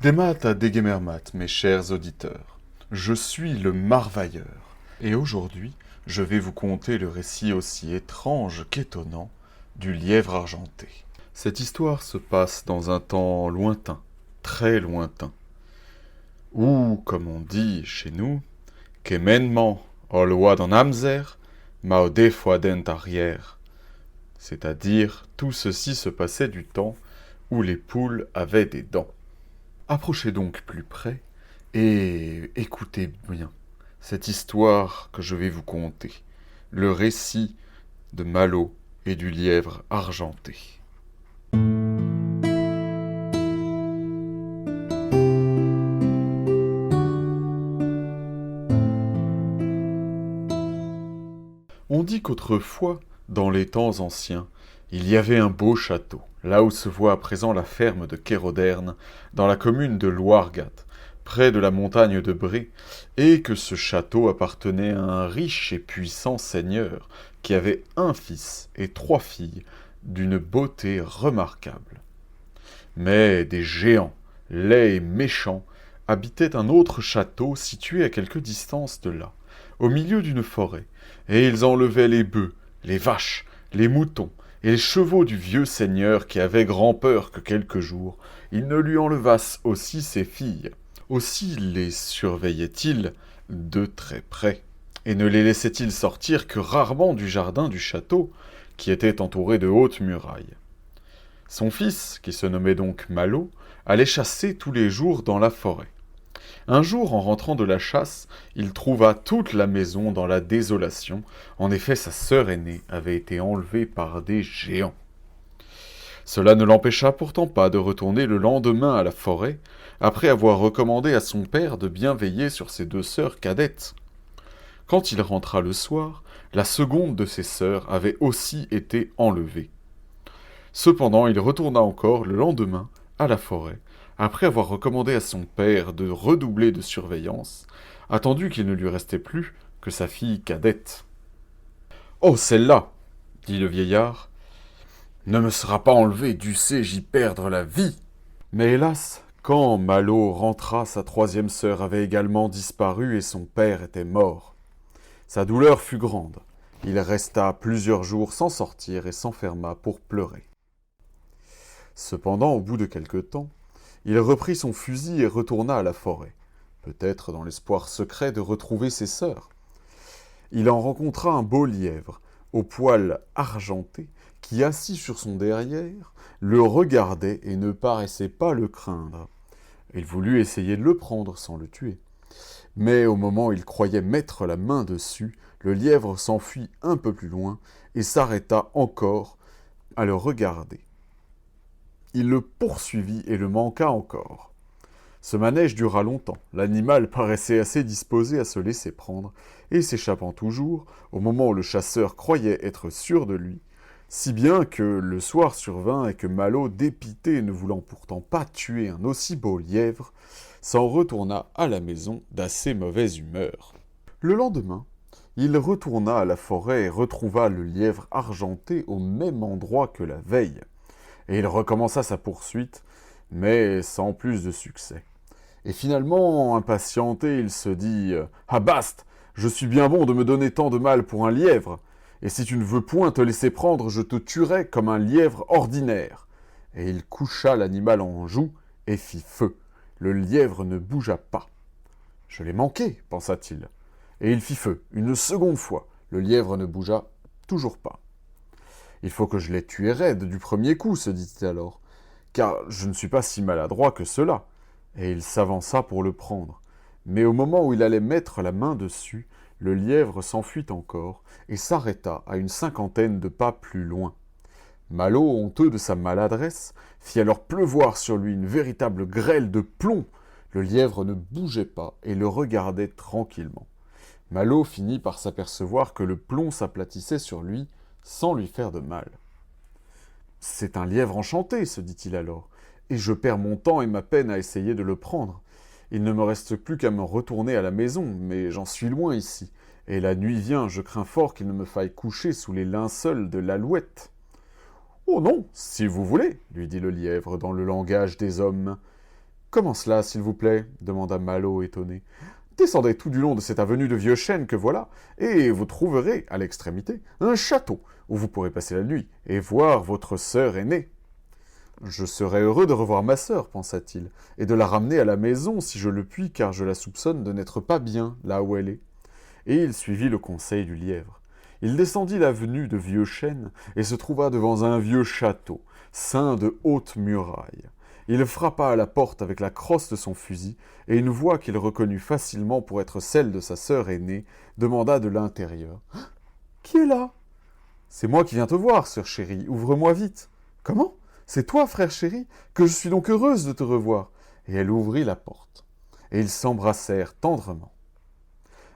Demat à Degemermat, mes chers auditeurs. Je suis le Marvailleur, et aujourd'hui, je vais vous conter le récit aussi étrange qu'étonnant du lièvre argenté. Cette histoire se passe dans un temps lointain, très lointain, où, comme on dit chez nous, qu'éménement au loi d'en Amzer, ma des fois dent arrière. C'est-à-dire, tout ceci se passait du temps où les poules avaient des dents. Approchez donc plus près et écoutez bien cette histoire que je vais vous conter, le récit de Malo et du lièvre argenté. On dit qu'autrefois, dans les temps anciens, il y avait un beau château, là où se voit à présent la ferme de Kéroderne, dans la commune de Loirgat, près de la montagne de Bré, et que ce château appartenait à un riche et puissant seigneur qui avait un fils et 3 filles d'une beauté remarquable. Mais des géants, laids et méchants, habitaient un autre château situé à quelque distance de là, au milieu d'une forêt, et ils enlevaient les bœufs, les vaches, les moutons et les chevaux du vieux seigneur qui avait grand-peur que quelques jours ils ne lui enlevassent aussi ses filles. Aussi les surveillait-il de très près, et ne les laissait-il sortir que rarement du jardin du château, qui était entouré de hautes murailles. Son fils, qui se nommait donc Malo, allait chasser tous les jours dans la forêt. Un jour, en rentrant de la chasse, il trouva toute la maison dans la désolation. En effet, sa sœur aînée avait été enlevée par des géants. Cela ne l'empêcha pourtant pas de retourner le lendemain à la forêt, après avoir recommandé à son père de bien veiller sur ses 2 sœurs cadettes. Quand il rentra le soir, la seconde de ses sœurs avait aussi été enlevée. Cependant, il retourna encore le lendemain à la forêt, après avoir recommandé à son père de redoubler de surveillance, attendu qu'il ne lui restait plus que sa fille cadette. « Oh, celle-là, dit le vieillard, ne me sera pas enlevée, dussé-je y perdre la vie. » Mais hélas, quand Malo rentra, sa 3e sœur avait également disparu et son père était mort. Sa douleur fut grande. Il resta plusieurs jours sans sortir et s'enferma pour pleurer. Cependant, au bout de quelque temps, il reprit son fusil et retourna à la forêt, peut-être dans l'espoir secret de retrouver ses sœurs. Il en rencontra un beau lièvre, au poil argenté, qui, assis sur son derrière, le regardait et ne paraissait pas le craindre. Il voulut essayer de le prendre sans le tuer. Mais au moment où il croyait mettre la main dessus, le lièvre s'enfuit un peu plus loin et s'arrêta encore à le regarder. Il le poursuivit et le manqua encore. Ce manège dura longtemps. L'animal paraissait assez disposé à se laisser prendre, et s'échappant toujours, au moment où le chasseur croyait être sûr de lui, si bien que le soir survint et que Malo, dépité, ne voulant pourtant pas tuer un aussi beau lièvre, s'en retourna à la maison d'assez mauvaise humeur. Le lendemain, il retourna à la forêt et retrouva le lièvre argenté au même endroit que la veille. Et il recommença sa poursuite, mais sans plus de succès. Et finalement, impatienté, il se dit « Ah bast, je suis bien bon de me donner tant de mal pour un lièvre, et si tu ne veux point te laisser prendre, je te tuerai comme un lièvre ordinaire. » Et il coucha l'animal en joue et fit feu. Le lièvre ne bougea pas. « Je l'ai manqué, pensa-t-il. Et il fit feu, une seconde fois. Le lièvre ne bougea toujours pas. « Il faut que je les tue raide du premier coup, se dit-il alors, car je ne suis pas si maladroit que cela. » Et il s'avança pour le prendre. Mais au moment où il allait mettre la main dessus, le lièvre s'enfuit encore et s'arrêta à une 50aine de pas plus loin. Malo, honteux de sa maladresse, fit alors pleuvoir sur lui une véritable grêle de plomb. Le lièvre ne bougeait pas et le regardait tranquillement. Malo finit par s'apercevoir que le plomb s'aplatissait sur lui sans lui faire de mal. « C'est un lièvre enchanté, se dit-il alors, et je perds mon temps et ma peine à essayer de le prendre. Il ne me reste plus qu'à me retourner à la maison, mais j'en suis loin ici, et la nuit vient, je crains fort qu'il ne me faille coucher sous les linceuls de l'alouette. »« Oh non, si vous voulez, lui dit le lièvre dans le langage des hommes. Comment cela, s'il vous plaît demanda Malo étonné. Descendez tout du long de cette avenue de vieux chênes que voilà, et vous trouverez, à l'extrémité, un château où vous pourrez passer la nuit et voir votre sœur aînée. Je serais heureux de revoir ma sœur, pensa-t-il, et de la ramener à la maison si je le puis, car je la soupçonne de n'être pas bien là où elle est. Et il suivit le conseil du lièvre. Il descendit l'avenue de vieux chênes et se trouva devant un vieux château, ceint de hautes murailles. Il frappa à la porte avec la crosse de son fusil, et une voix qu'il reconnut facilement pour être celle de sa sœur aînée demanda de l'intérieur. « Qui est là ?»« C'est moi qui viens te voir, sœur chérie, ouvre-moi vite. »« Comment ? C'est toi, frère chéri, que je suis donc heureuse de te revoir. » Et elle ouvrit la porte, et ils s'embrassèrent tendrement.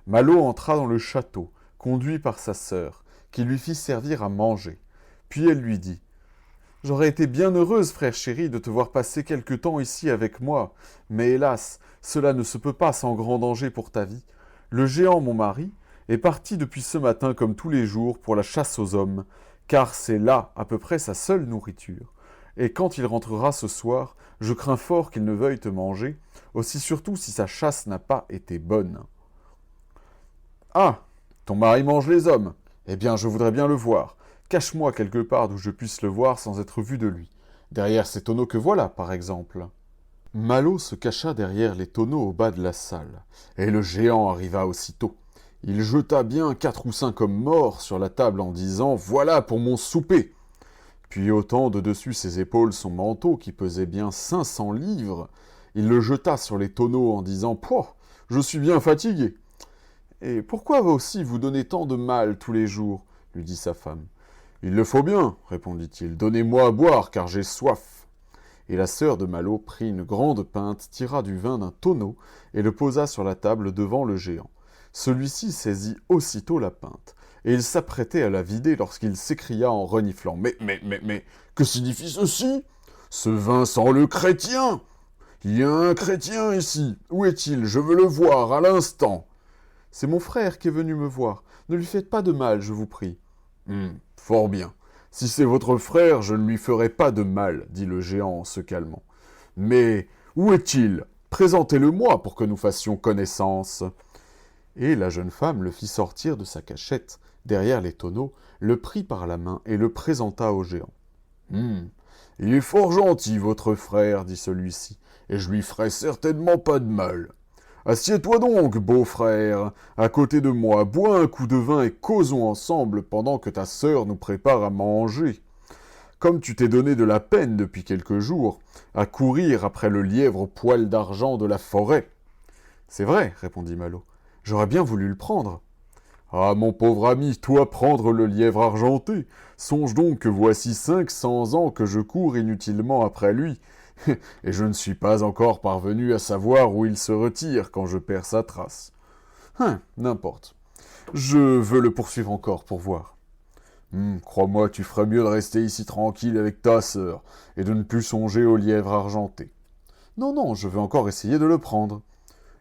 Malo entra dans le château, conduit par sa sœur, qui lui fit servir à manger. Puis elle lui dit « J'aurais été bien heureuse, frère chéri, de te voir passer quelque temps ici avec moi, mais hélas, cela ne se peut pas sans grand danger pour ta vie. Le géant, mon mari, est parti depuis ce matin comme tous les jours pour la chasse aux hommes, car c'est là à peu près sa seule nourriture. Et quand il rentrera ce soir, je crains fort qu'il ne veuille te manger, aussi surtout si sa chasse n'a pas été bonne. » « Ah, ton mari mange les hommes. Eh bien, je voudrais bien le voir. Cache-moi quelque part d'où je puisse le voir sans être vu de lui. Derrière ces tonneaux que voilà, par exemple. » Malo se cacha derrière les tonneaux au bas de la salle, et le géant arriva aussitôt. Il jeta bien 4 ou 5 hommes morts sur la table en disant « Voilà pour mon souper !» Puis ôtant de dessus ses épaules son manteau qui pesait bien 500 livres, il le jeta sur les tonneaux en disant « Pouah, je suis bien fatigué !» « Et pourquoi aussi vous donnez tant de mal tous les jours ?» lui dit sa femme. « Il le faut bien, répondit-il. Donnez-moi à boire, car j'ai soif. » Et la sœur de Malo prit une grande pinte, tira du vin d'un tonneau et le posa sur la table devant le géant. Celui-ci saisit aussitôt la pinte, et il s'apprêtait à la vider lorsqu'il s'écria en reniflant. Mais, que signifie ceci? Ce vin sent le chrétien! Il y a un chrétien ici. Où est-il? Je veux le voir à l'instant. C'est mon frère qui est venu me voir. Ne lui faites pas de mal, je vous prie. Fort bien. Si c'est votre frère, je ne lui ferai pas de mal, dit le géant en se calmant. Mais où est-il? Présentez-le-moi pour que nous fassions connaissance. Et la jeune femme le fit sortir de sa cachette, derrière les tonneaux, le prit par la main et le présenta au géant. Il est fort gentil, votre frère, dit celui-ci, et je lui ferai certainement pas de mal. Assieds-toi donc, beau frère, à côté de moi, bois un coup de vin et causons ensemble pendant que ta sœur nous prépare à manger. Comme tu t'es donné de la peine depuis quelques jours, à courir après le lièvre au poil d'argent de la forêt. C'est vrai, répondit Malo, j'aurais bien voulu le prendre. Ah, mon pauvre ami, toi prendre le lièvre argenté, songe donc que voici 500 ans que je cours inutilement après lui, et je ne suis pas encore parvenu à savoir où il se retire quand je perds sa trace. N'importe. Je veux le poursuivre encore pour voir. Crois-moi, tu ferais mieux de rester ici tranquille avec ta sœur, et de ne plus songer au lièvre argenté. Non, je veux encore essayer de le prendre.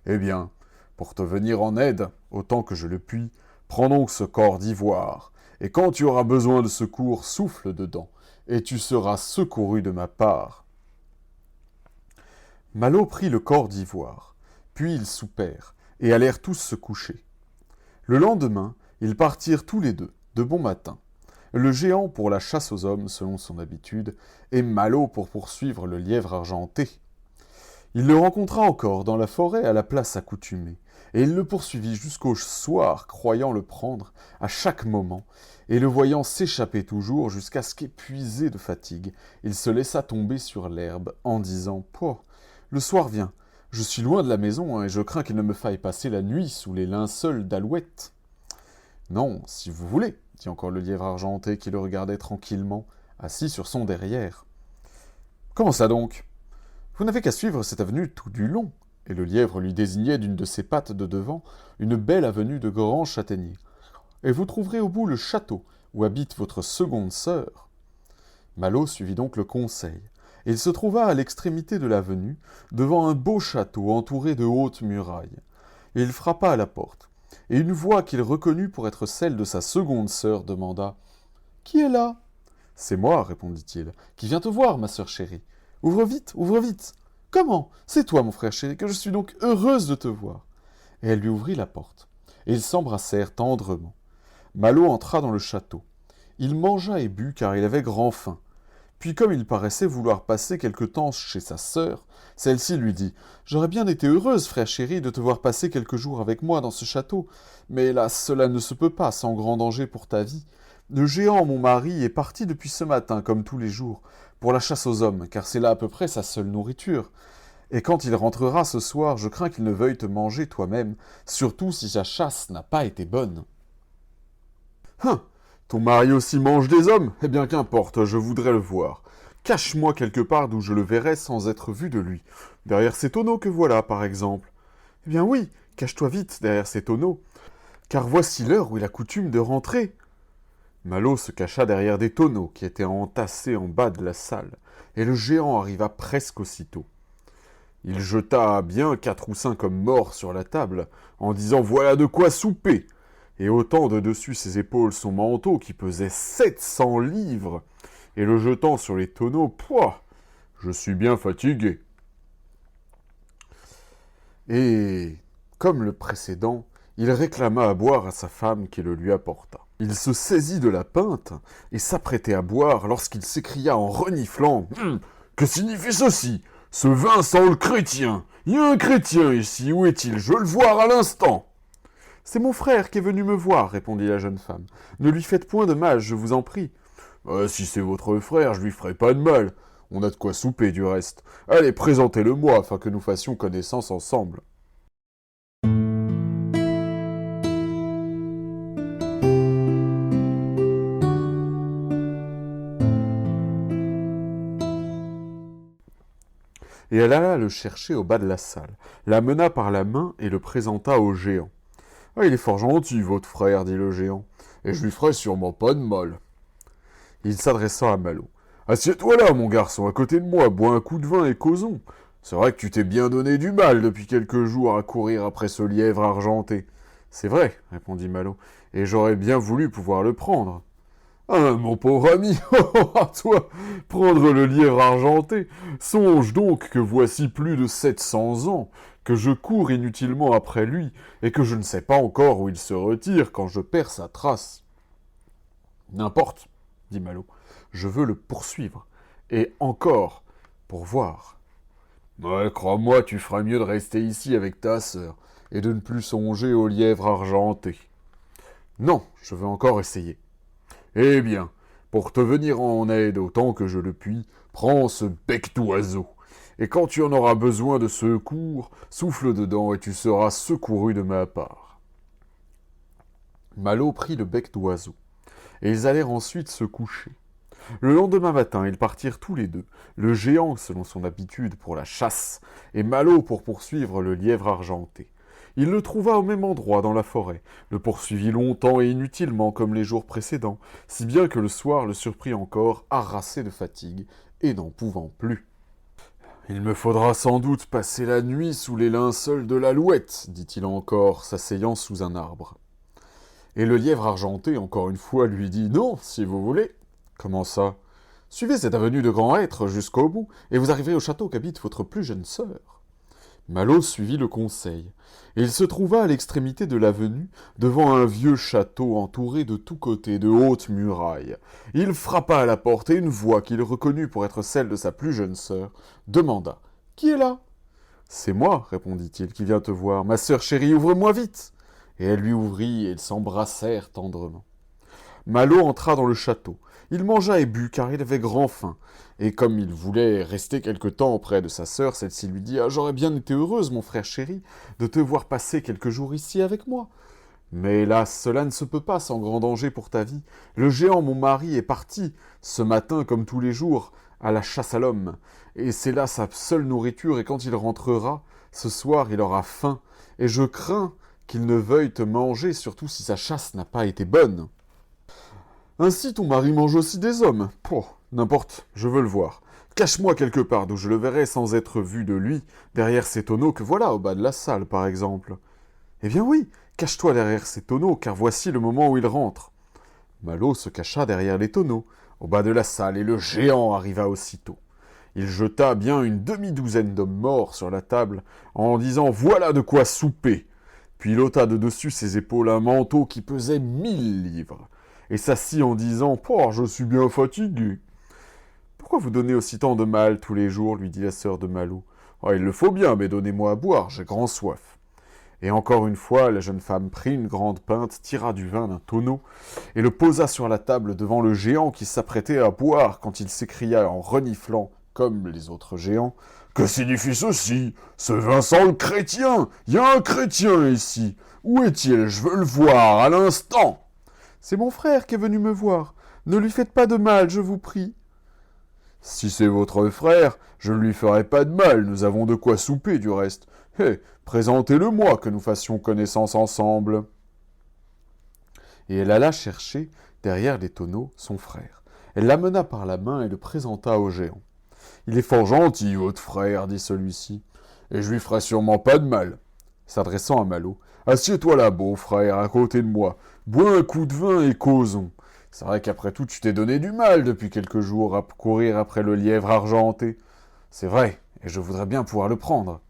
Eh bien, pour te venir en aide, autant que je le puis, prends donc ce corps d'ivoire, et quand tu auras besoin de secours, souffle dedans, et tu seras secouru de ma part. Malo prit le corps d'ivoire, puis ils soupèrent, et allèrent tous se coucher. Le lendemain, ils partirent tous les deux, de bon matin. Le géant pour la chasse aux hommes, selon son habitude, et Malo pour poursuivre le lièvre argenté. Il le rencontra encore dans la forêt à la place accoutumée, et il le poursuivit jusqu'au soir, croyant le prendre à chaque moment, et le voyant s'échapper toujours jusqu'à ce qu'épuisé de fatigue, il se laissa tomber sur l'herbe en disant « Pouah, le soir vient, je suis loin de la maison et je crains qu'il ne me faille passer la nuit sous les linceuls d'Alouette. »« Non, si vous voulez, » dit encore le lièvre argenté qui le regardait tranquillement, assis sur son derrière. « Comment ça donc ? Vous n'avez qu'à suivre cette avenue tout du long. » Et le lièvre lui désignait d'une de ses pattes de devant une belle avenue de grands châtaigniers. « Et vous trouverez au bout le château où habite votre seconde sœur. » Malo suivit donc le conseil. Et il se trouva à l'extrémité de l'avenue, devant un beau château entouré de hautes murailles. Et il frappa à la porte. Et une voix qu'il reconnut pour être celle de sa seconde sœur demanda « Qui est là ?»« C'est moi, répondit-il, qui vient te voir, ma sœur chérie. Ouvre vite, ouvre vite. » Comment? C'est toi, mon frère chéri, que je suis donc heureuse de te voir. » Et elle lui ouvrit la porte, et ils s'embrassèrent tendrement. Malo entra dans le château. Il mangea et but car il avait grand faim. Puis comme il paraissait vouloir passer quelque temps chez sa sœur, celle-ci lui dit « J'aurais bien été heureuse, frère chéri, de te voir passer quelques jours avec moi dans ce château, mais hélas, cela ne se peut pas sans grand danger pour ta vie. Le géant, mon mari, est parti depuis ce matin, comme tous les jours, pour la chasse aux hommes, car c'est là à peu près sa seule nourriture. Et quand il rentrera ce soir, je crains qu'il ne veuille te manger toi-même, surtout si sa chasse n'a pas été bonne. » Hein, ton mari aussi mange des hommes? Eh bien qu'importe, je voudrais le voir. Cache-moi quelque part d'où je le verrai sans être vu de lui. Derrière ces tonneaux que voilà, par exemple. Eh bien oui, cache-toi vite derrière ces tonneaux, car voici l'heure où il a coutume de rentrer. Malo se cacha derrière des tonneaux qui étaient entassés en bas de la salle, et le géant arriva presque aussitôt. Il jeta bien 4 ou 5 hommes morts sur la table, en disant « Voilà de quoi souper !» et ôtant de dessus ses épaules son manteau qui pesait 700 livres, et le jetant sur les tonneaux, « Pouah, je suis bien fatigué. » Et, comme le précédent, il réclama à boire à sa femme qui le lui apporta. Il se saisit de la pinte et s'apprêtait à boire lorsqu'il s'écria en reniflant « Que signifie ceci? Ce vin sent le chrétien. Il y a un chrétien ici, où est-il? Je veux le voir à l'instant. » « C'est mon frère qui est venu me voir, » répondit la jeune femme. « Ne lui faites point de mal, je vous en prie. »« Si c'est votre frère, je lui ferai pas de mal. On a de quoi souper du reste. Allez, présentez-le-moi afin que nous fassions connaissance ensemble. » Et elle alla le chercher au bas de la salle, l'amena par la main et le présenta au géant. « Ah, il est fort gentil, votre frère, dit le géant, et je lui ferai sûrement pas de mal. » Il s'adressa à Malo. « Assieds-toi là, mon garçon, à côté de moi, bois un coup de vin et causons. C'est vrai que tu t'es bien donné du mal depuis quelques jours à courir après ce lièvre argenté. »« C'est vrai, répondit Malo, et j'aurais bien voulu pouvoir le prendre. »« Ah, mon pauvre ami, à toi, prendre le lièvre argenté. Songe donc que voici plus de 700 ans que je cours inutilement après lui, et que je ne sais pas encore où il se retire quand je perds sa trace. »« N'importe, dit Malo, je veux le poursuivre, et encore, pour voir. »« Ouais, crois-moi, tu feras mieux de rester ici avec ta sœur, et de ne plus songer au lièvre argenté. »« Non, je veux encore essayer. »« Eh bien, pour te venir en aide autant que je le puis, prends ce bec d'oiseau. Et quand tu en auras besoin de secours, souffle dedans et tu seras secouru de ma part. » Malo prit le bec d'oiseau, et ils allèrent ensuite se coucher. Le lendemain matin, ils partirent tous les deux, le géant selon son habitude pour la chasse, et Malo pour poursuivre le lièvre argenté. Il le trouva au même endroit dans la forêt, le poursuivit longtemps et inutilement comme les jours précédents, si bien que le soir le surprit encore, harassé de fatigue et n'en pouvant plus. « Il me faudra sans doute passer la nuit sous les linceuls de l'alouette, dit-il encore, s'asseyant sous un arbre. Et le lièvre argenté, encore une fois, lui dit « Non, si vous voulez. »« Comment ça? Suivez cette avenue de grands hêtres jusqu'au bout, et vous arriverez au château qu'habite votre plus jeune sœur. » Malo suivit le conseil, et il se trouva à l'extrémité de l'avenue, devant un vieux château entouré de tous côtés de hautes murailles. Il frappa à la porte, et une voix qu'il reconnut pour être celle de sa plus jeune sœur demanda « Qui est là ?»« C'est moi, répondit-il, qui vient te voir. Ma sœur chérie, ouvre-moi vite !» Et elle lui ouvrit, et ils s'embrassèrent tendrement. Malo entra dans le château. Il mangea et but, car il avait grand faim. Et comme il voulait rester quelque temps auprès de sa sœur, celle-ci lui dit « Ah, j'aurais bien été heureuse, mon frère chéri, de te voir passer quelques jours ici avec moi. Mais hélas, cela ne se peut pas sans grand danger pour ta vie. Le géant, mon mari, est parti, ce matin comme tous les jours, à la chasse à l'homme. Et c'est là sa seule nourriture, et quand il rentrera, ce soir, il aura faim. Et je crains qu'il ne veuille te manger, surtout si sa chasse n'a pas été bonne. » Ainsi ton mari mange aussi des hommes. Pouh, n'importe, je veux le voir. Cache-moi quelque part d'où je le verrai sans être vu de lui, derrière ces tonneaux que voilà au bas de la salle, par exemple. Eh bien oui, cache-toi derrière ces tonneaux, car voici le moment où il rentre. Malo se cacha derrière les tonneaux, au bas de la salle, et le géant arriva aussitôt. Il jeta bien une demi-douzaine d'hommes morts sur la table en disant « Voilà de quoi souper !» Puis il ôta de dessus ses épaules un manteau qui pesait 1000 livres et s'assit en disant « Oh, je suis bien fatigué !»« Pourquoi vous donnez aussi tant de mal tous les jours ?» lui dit la sœur de Malo. « Oh, il le faut bien, mais donnez-moi à boire, j'ai grand soif. » Et encore une fois, la jeune femme prit une grande pinte, tira du vin d'un tonneau et le posa sur la table devant le géant qui s'apprêtait à boire quand il s'écria en reniflant, comme les autres géants, « Que signifie ceci? Ce vin sent le chrétien! Il y a un chrétien ici! Où est-il? Je veux le voir à l'instant! » « C'est mon frère qui est venu me voir. Ne lui faites pas de mal, je vous prie. »« Si c'est votre frère, je ne lui ferai pas de mal, nous avons de quoi souper du reste. Hé, présentez-le-moi, que nous fassions connaissance ensemble. » Et elle alla chercher, derrière les tonneaux, son frère. Elle l'amena par la main et le présenta au géant. « Il est fort gentil, votre frère, dit celui-ci, et je lui ferai sûrement pas de mal. » S'adressant à Malo, « Assieds-toi là, beau frère, à côté de moi. Bois un coup de vin et causons. C'est vrai qu'après tout, tu t'es donné du mal depuis quelques jours à courir après le lièvre argenté. C'est vrai, et je voudrais bien pouvoir le prendre. »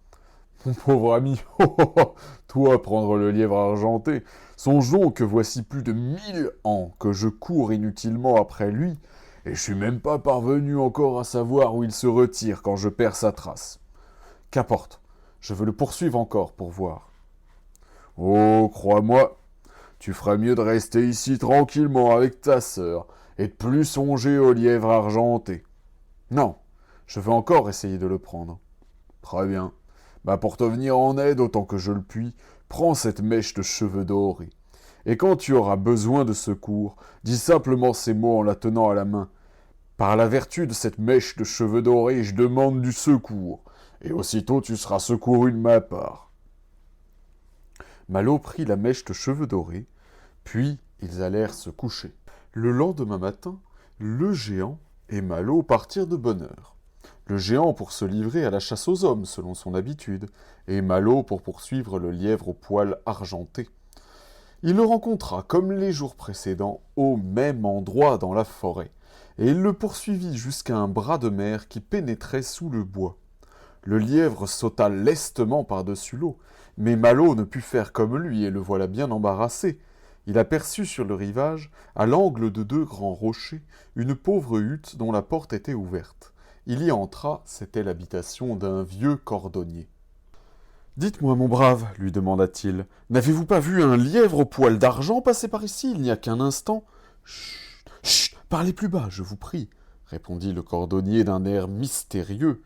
« Mon pauvre ami, toi prendre le lièvre argenté, songeons que voici plus de 1000 ans que je cours inutilement après lui, et je suis même pas parvenu encore à savoir où il se retire quand je perds sa trace. Qu'importe, je veux le poursuivre encore pour voir. »« Oh, crois-moi, tu ferais mieux de rester ici tranquillement avec ta sœur, et de plus songer au lièvre argenté. »« Non, je veux encore essayer de le prendre. »« Très bien. Pour te venir en aide autant que je le puis, prends cette mèche de cheveux dorés. Et quand tu auras besoin de secours, dis simplement ces mots en la tenant à la main. Par la vertu de cette mèche de cheveux dorés, je demande du secours. Et aussitôt tu seras secouru de ma part. » Malo prit la mèche de cheveux dorés, puis ils allèrent se coucher. Le lendemain matin, le géant et Malo partirent de bonne heure. Le géant pour se livrer à la chasse aux hommes, selon son habitude, et Malo pour poursuivre le lièvre au poil argenté. Il le rencontra, comme les jours précédents, au même endroit dans la forêt, et il le poursuivit jusqu'à un bras de mer qui pénétrait sous le bois. Le lièvre sauta lestement par-dessus l'eau, mais Malo ne put faire comme lui, et le voilà bien embarrassé. Il aperçut sur le rivage, à l'angle de 2 grands rochers, une pauvre hutte dont la porte était ouverte. Il y entra, c'était l'habitation d'un vieux cordonnier. « Dites-moi, mon brave, lui demanda-t-il, n'avez-vous pas vu un lièvre au poil d'argent passer par ici il n'y a qu'un instant ?»« Chut, chut, parlez plus bas, je vous prie, répondit le cordonnier d'un air mystérieux.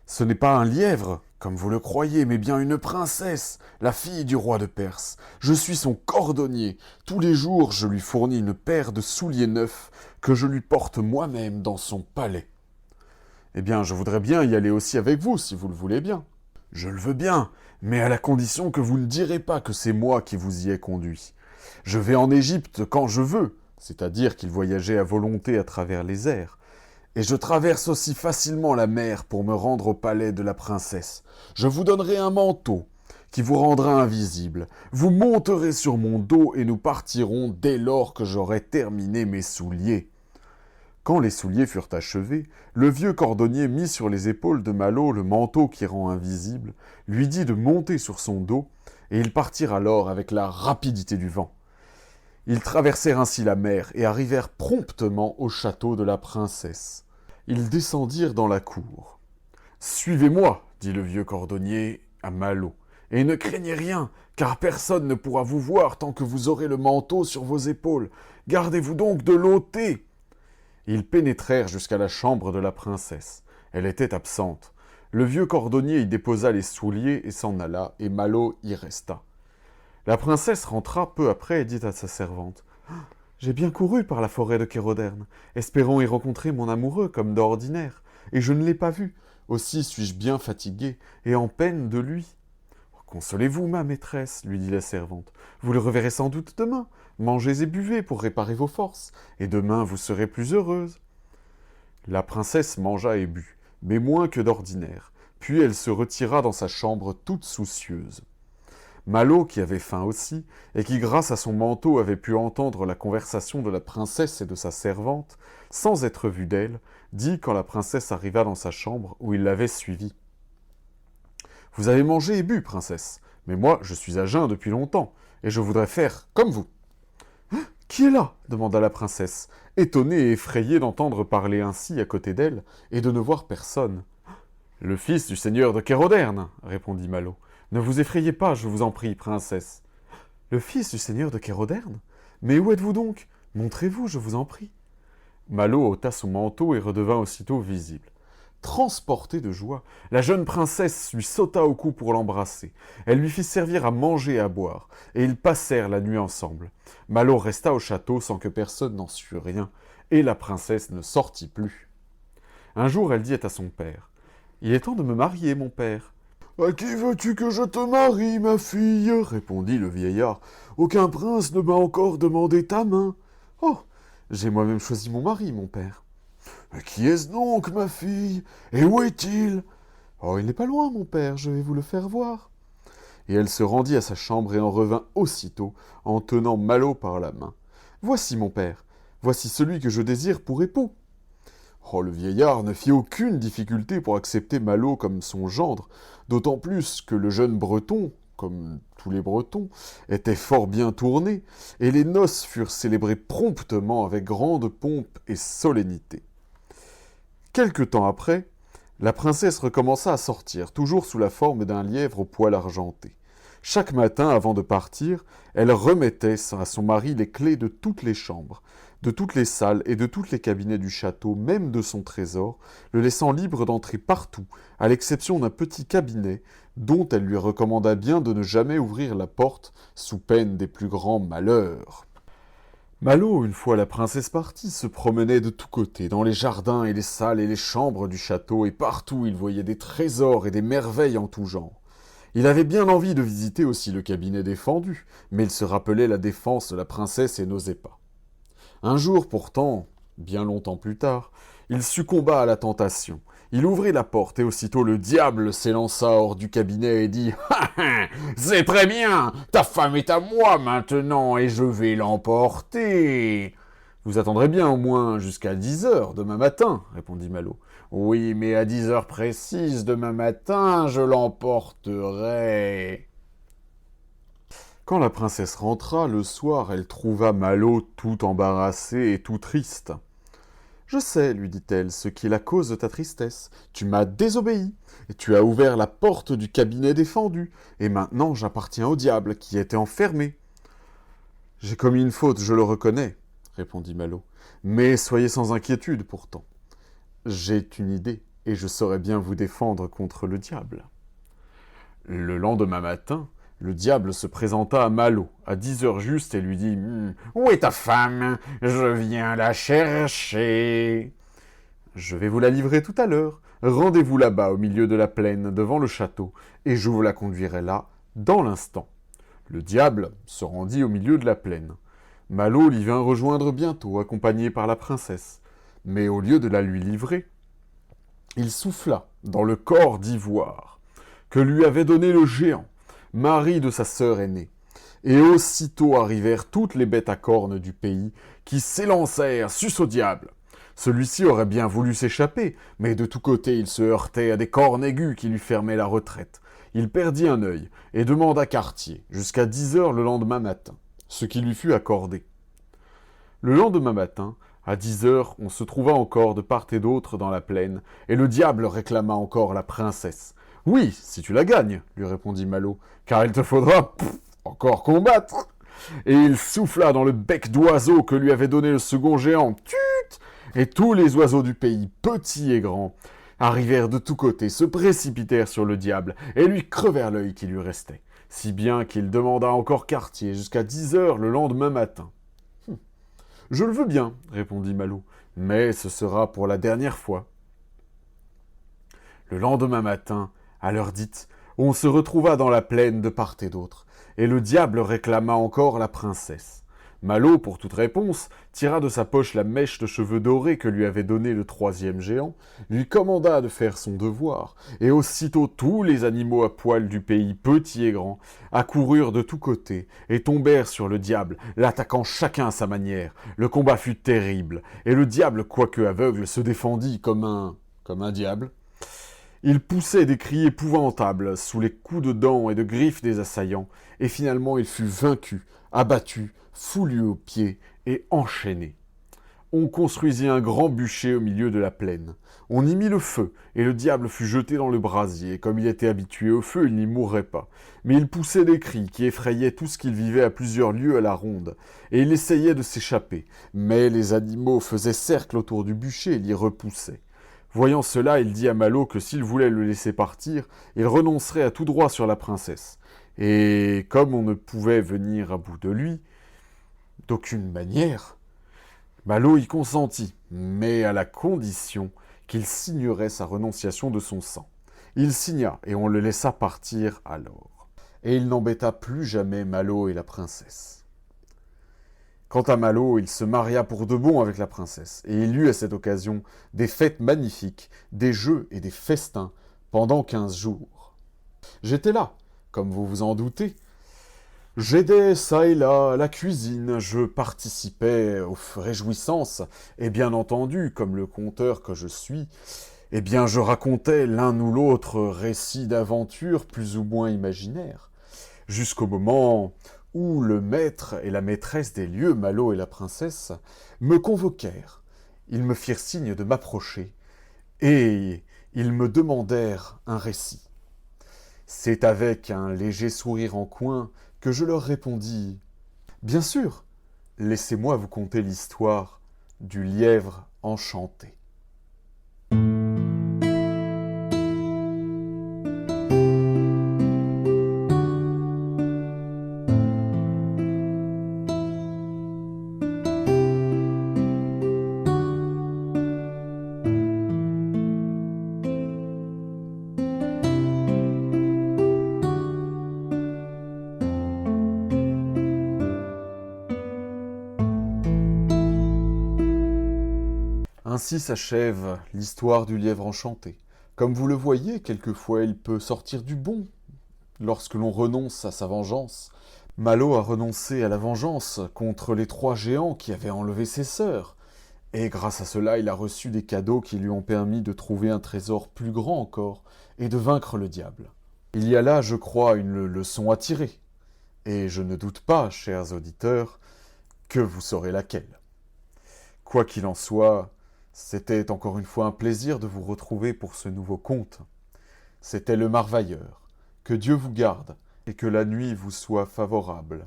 Ce n'est pas un lièvre, comme vous le croyez, mais bien une princesse, la fille du roi de Perse. Je suis son cordonnier. Tous les jours, je lui fournis une paire de souliers neufs que je lui porte moi-même dans son palais. » « Eh bien, je voudrais bien y aller aussi avec vous, si vous le voulez bien. »« Je le veux bien, mais à la condition que vous ne direz pas que c'est moi qui vous y ai conduit. Je vais en Égypte quand je veux, c'est-à-dire qu'il voyageait à volonté à travers les airs, et je traverse aussi facilement la mer pour me rendre au palais de la princesse. Je vous donnerai un manteau qui vous rendra invisible. Vous monterez sur mon dos et nous partirons dès lors que j'aurai terminé mes souliers. » Quand les souliers furent achevés, le vieux cordonnier mit sur les épaules de Malo le manteau qui rend invisible, lui dit de monter sur son dos, et ils partirent alors avec la rapidité du vent. Ils traversèrent ainsi la mer et arrivèrent promptement au château de la princesse. Ils descendirent dans la cour. « Suivez-moi, dit le vieux cordonnier à Malo, et ne craignez rien, car personne ne pourra vous voir tant que vous aurez le manteau sur vos épaules. Gardez-vous donc de l'ôter. » Ils pénétrèrent jusqu'à la chambre de la princesse. Elle était absente. Le vieux cordonnier y déposa les souliers et s'en alla, et Malo y resta. La princesse rentra peu après et dit à sa servante « J'ai bien couru par la forêt de Kéroderne, espérant y rencontrer mon amoureux comme d'ordinaire, et je ne l'ai pas vu. Aussi suis-je bien fatiguée et en peine de lui. »« Consolez-vous, ma maîtresse, lui dit la servante. Vous le reverrez sans doute demain. Mangez et buvez pour réparer vos forces, et demain vous serez plus heureuse. » La princesse mangea et but, mais moins que d'ordinaire, puis elle se retira dans sa chambre toute soucieuse. Malo, qui avait faim aussi, et qui grâce à son manteau avait pu entendre la conversation de la princesse et de sa servante, sans être vu d'elle, dit quand la princesse arriva dans sa chambre où il l'avait suivie. « Vous avez mangé et bu, princesse, mais moi je suis à jeun depuis longtemps, et je voudrais faire comme vous. »« Qui est là ?» demanda la princesse, étonnée et effrayée d'entendre parler ainsi à côté d'elle et de ne voir personne. « Le fils du seigneur de Kéroderne, répondit Malo. « Ne vous effrayez pas, je vous en prie, princesse. »« Le fils du seigneur de Kéroderne ? Mais où êtes-vous donc ? Montrez-vous, je vous en prie. » Malo ôta son manteau et redevint aussitôt visible. Transportée de joie, la jeune princesse lui sauta au cou pour l'embrasser. Elle lui fit servir à manger et à boire, et ils passèrent la nuit ensemble. Malo resta au château sans que personne n'en sût rien, et la princesse ne sortit plus. Un jour, elle dit à son père, « Il est temps de me marier, mon père. »« À qui veux-tu que je te marie, ma fille ?» répondit le vieillard. « Aucun prince ne m'a encore demandé ta main. »« Oh, j'ai moi-même choisi mon mari, mon père. »« Mais qui est-ce donc, ma fille? Et où est-il ?»« Oh, il n'est pas loin, mon père, je vais vous le faire voir. » Et elle se rendit à sa chambre et en revint aussitôt, en tenant Malo par la main. « Voici, mon père, voici celui que je désire pour époux. » Oh, le vieillard ne fit aucune difficulté pour accepter Malo comme son gendre, d'autant plus que le jeune breton, comme tous les bretons, était fort bien tourné, et les noces furent célébrées promptement avec grande pompe et solennité. Quelque temps après, la princesse recommença à sortir, toujours sous la forme d'un lièvre au poil argenté. Chaque matin, avant de partir, elle remettait à son mari les clés de toutes les chambres, de toutes les salles et de tous les cabinets du château, même de son trésor, le laissant libre d'entrer partout, à l'exception d'un petit cabinet, dont elle lui recommanda bien de ne jamais ouvrir la porte, sous peine des plus grands malheurs. Malo, une fois la princesse partie, se promenait de tous côtés, dans les jardins et les salles et les chambres du château, et partout il voyait des trésors et des merveilles en tout genre. Il avait bien envie de visiter aussi le cabinet défendu, mais il se rappelait la défense de la princesse et n'osait pas. Un jour pourtant, bien longtemps plus tard, il succomba à la tentation. Il ouvrit la porte et aussitôt le diable s'élança hors du cabinet et dit « Ha ha, c'est très bien, ta femme est à moi maintenant et je vais l'emporter. »« Vous attendrez bien au moins jusqu'à 10 heures demain matin, répondit Malo. « Oui, mais à 10 heures précises demain matin, je l'emporterai. » Quand la princesse rentra, le soir, elle trouva Malo tout embarrassé et tout triste. « Je sais, lui dit-elle, ce qui est la cause de ta tristesse. Tu m'as désobéi, et tu as ouvert la porte du cabinet défendu, et maintenant j'appartiens au diable qui était enfermé. »« J'ai commis une faute, je le reconnais, répondit Malo, mais soyez sans inquiétude pourtant. J'ai une idée, et je saurai bien vous défendre contre le diable. » Le lendemain matin, le diable se présenta à Malo, à 10 heures juste, et lui dit « Où est ta femme? Je viens la chercher. »« Je vais vous la livrer tout à l'heure. Rendez-vous là-bas, au milieu de la plaine, devant le château, et je vous la conduirai là, dans l'instant. » Le diable se rendit au milieu de la plaine. Malo l'y vint rejoindre bientôt, accompagné par la princesse. Mais au lieu de la lui livrer, il souffla dans le corps d'ivoire que lui avait donné le géant, mari de sa sœur aînée. Et aussitôt arrivèrent toutes les bêtes à cornes du pays, qui s'élancèrent sus au diable. Celui-ci aurait bien voulu s'échapper, mais de tous côtés il se heurtait à des cornes aiguës qui lui fermaient la retraite. Il perdit un œil et demanda quartier, jusqu'à 10 heures le lendemain matin, ce qui lui fut accordé. Le lendemain matin, à 10 heures, on se trouva encore de part et d'autre dans la plaine, et le diable réclama encore la princesse. « Oui, si tu la gagnes, lui répondit Malo, car il te faudra encore combattre. » Et il souffla dans le bec d'oiseau que lui avait donné le second géant. Tut ! Et tous les oiseaux du pays, petits et grands, arrivèrent de tous côtés, se précipitèrent sur le diable, et lui crevèrent l'œil qui lui restait, si bien qu'il demanda encore quartier jusqu'à 10 heures le lendemain matin. « Je le veux bien, répondit Malo, mais ce sera pour la dernière fois. » Le lendemain matin, à l'heure dite, on se retrouva dans la plaine de part et d'autre, et le diable réclama encore la princesse. Malo, pour toute réponse, tira de sa poche la mèche de cheveux dorés que lui avait donnée le troisième géant, lui commanda de faire son devoir, et aussitôt tous les animaux à poil du pays, petits et grands, accoururent de tous côtés et tombèrent sur le diable, l'attaquant chacun à sa manière. Le combat fut terrible, et le diable, quoique aveugle, se défendit comme un diable. Il poussait des cris épouvantables sous les coups de dents et de griffes des assaillants, et finalement il fut vaincu, abattu, foulé aux pieds et enchaîné. On construisit un grand bûcher au milieu de la plaine. On y mit le feu, et le diable fut jeté dans le brasier. Comme il était habitué au feu, il n'y mourrait pas. Mais il poussait des cris qui effrayaient tout ce qu'il vivait à plusieurs lieues à la ronde, et il essayait de s'échapper. Mais les animaux faisaient cercle autour du bûcher et l'y repoussaient. Voyant cela, il dit à Malo que s'il voulait le laisser partir, il renoncerait à tout droit sur la princesse. Et comme on ne pouvait venir à bout de lui, d'aucune manière, Malo y consentit, mais à la condition qu'il signerait sa renonciation de son sang. Il signa, et on le laissa partir alors. Et il n'embêta plus jamais Malo et la princesse. Quant à Malo, il se maria pour de bon avec la princesse, et il eut à cette occasion des fêtes magnifiques, des jeux et des festins pendant 15 jours. J'étais là, comme vous vous en doutez. J'aidais ça et là à la cuisine, je participais aux réjouissances, et bien entendu, comme le conteur que je suis, eh bien je racontais l'un ou l'autre récit d'aventure plus ou moins imaginaire, jusqu'au moment où le maître et la maîtresse des lieux, Malo et la princesse, me convoquèrent. Ils me firent signe de m'approcher, et ils me demandèrent un récit. C'est avec un léger sourire en coin que je leur répondis « Bien sûr, laissez-moi vous conter l'histoire du lièvre enchanté. » Ainsi s'achève l'histoire du lièvre enchanté. Comme vous le voyez, quelquefois il peut sortir du bon lorsque l'on renonce à sa vengeance. Malo a renoncé à la vengeance contre les 3 géants qui avaient enlevé ses sœurs, et grâce à cela il a reçu des cadeaux qui lui ont permis de trouver un trésor plus grand encore, et de vaincre le diable. Il y a là, je crois, une leçon à tirer, et je ne doute pas, chers auditeurs, que vous saurez laquelle. Quoi qu'il en soit, c'était encore une fois un plaisir de vous retrouver pour ce nouveau conte. C'était le Marvailleur. Que Dieu vous garde et que la nuit vous soit favorable.